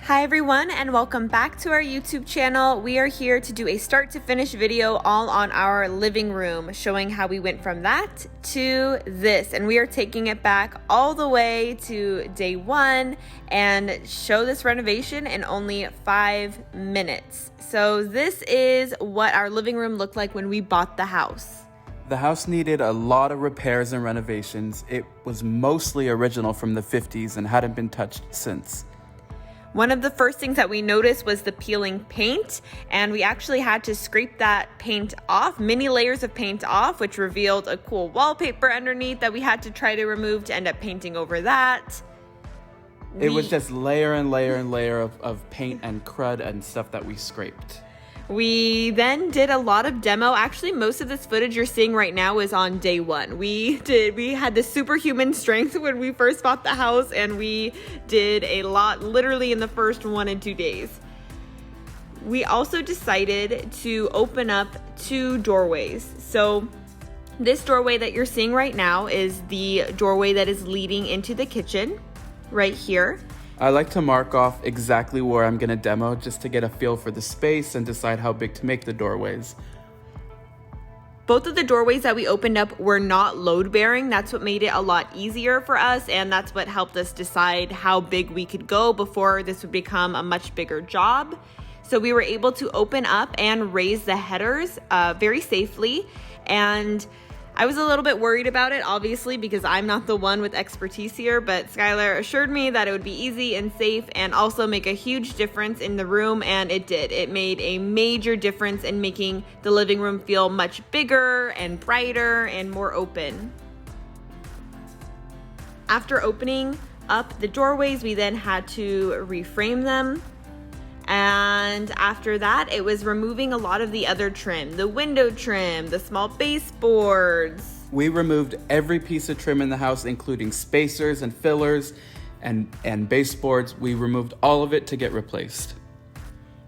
Hi everyone, and welcome back to our YouTube channel. We are here to do a start to finish video all on our living room, showing how we went from that to this. And we are taking it back all the way to day one and show this renovation in only 5 minutes. So this is what our living room looked like when we bought the house. The house needed a lot of repairs and renovations. It was mostly original from the 50s and hadn't been touched since. One of the first things that we noticed was the peeling paint, and we actually had to scrape that paint off, many layers of paint off, which revealed a cool wallpaper underneath that we had to try to remove to end up painting over that. It was just layer and layer and layer of paint and crud and stuff that we scraped. We then did a lot of demo. Actually, most of this footage you're seeing right now is on day one. We had the superhuman strength when we first bought the house, and we did a lot literally in the first 1 and 2 days. We also decided to open up 2 doorways. So this doorway that you're seeing right now is the doorway that is leading into the kitchen right here. I like to mark off exactly where I'm going to demo just to get a feel for the space and decide how big to make the doorways. Both of the doorways that we opened up were not load bearing. That's what made it a lot easier for us, and that's what helped us decide how big we could go before this would become a much bigger job. So we were able to open up and raise the headers very safely, and I was a little bit worried about it, obviously, because I'm not the one with expertise here, but Skylar assured me that it would be easy and safe and also make a huge difference in the room, and it did. It made a major difference in making the living room feel much bigger and brighter and more open. After opening up the doorways, we then had to reframe them. And after that, it was removing a lot of the other trim, the window trim, the small baseboards. We removed every piece of trim in the house, including spacers and fillers and baseboards. We removed all of it to get replaced.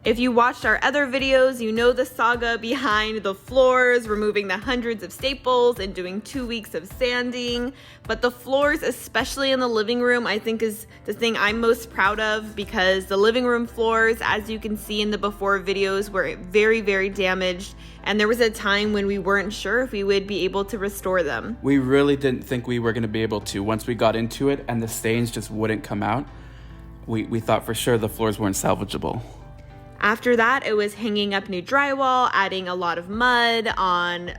If you watched our other videos, you know the saga behind the floors, removing the hundreds of staples and doing 2 weeks of sanding. But the floors, especially in the living room, I think is the thing I'm most proud of, because the living room floors, as you can see in the before videos, were very, very damaged. And there was a time when we weren't sure if we would be able to restore them. We really didn't think we were going to be able to. Once we got into it and the stains just wouldn't come out, we thought for sure the floors weren't salvageable. After that, it was hanging up new drywall, adding a lot of mud on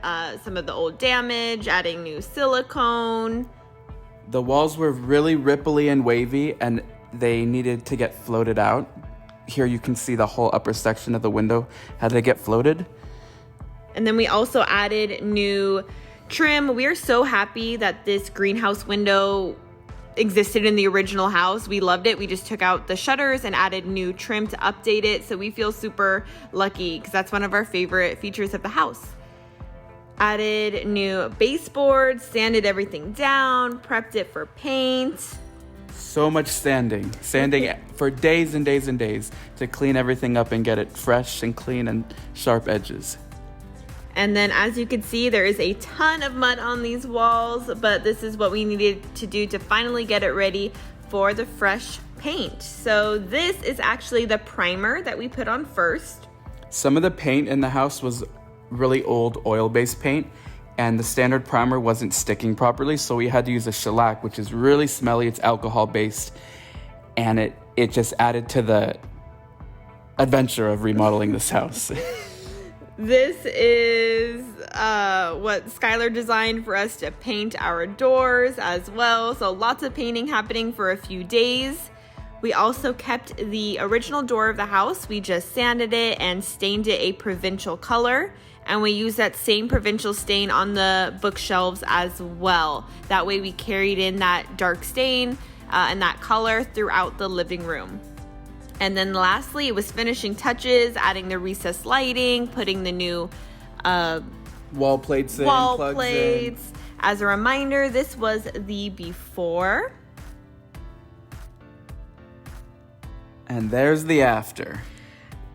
some of the old damage, adding new silicone. The walls were really ripply and wavy, and they needed to get floated out. Here you can see the whole upper section of the window had to get floated. And then we also added new trim. We are so happy that this greenhouse window existed in the original house. We loved it. We just took out the shutters and added new trim to update it. So we feel super lucky because that's one of our favorite features of the house. Added new baseboards, sanded everything down, prepped it for paint. So much sanding for days and days and days to clean everything up and get it fresh and clean and sharp edges. And then as you can see, there is a ton of mud on these walls, but this is what we needed to do to finally get it ready for the fresh paint. So this is actually the primer that we put on first. Some of the paint in the house was really old oil-based paint, and the standard primer wasn't sticking properly, so we had to use a shellac, which is really smelly. It's alcohol-based, and it just added to the adventure of remodeling this house. This is what Skylar designed for us to paint our doors as well. So lots of painting happening for a few days. We also kept the original door of the house. We just sanded it and stained it a provincial color. And we used that same provincial stain on the bookshelves as well. That way we carried in that dark stain and that color throughout the living room. And then lastly, it was finishing touches, adding the recessed lighting, putting the new wall plates in, wall plugs plates. in. As a reminder, this was the before. And there's the after.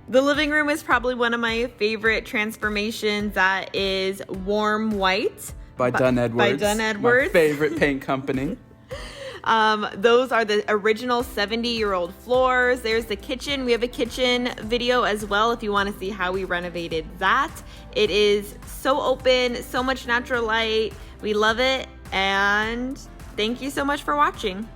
The living room is probably one of my favorite transformations. That is warm white. By Dunn Edwards. By Dunn Edwards. My favorite paint company. Those are the original 70-year-old floors. There's the kitchen. We have a kitchen video as well if you want to see how we renovated that. It is so open, so much natural light. We love it, and thank you so much for watching.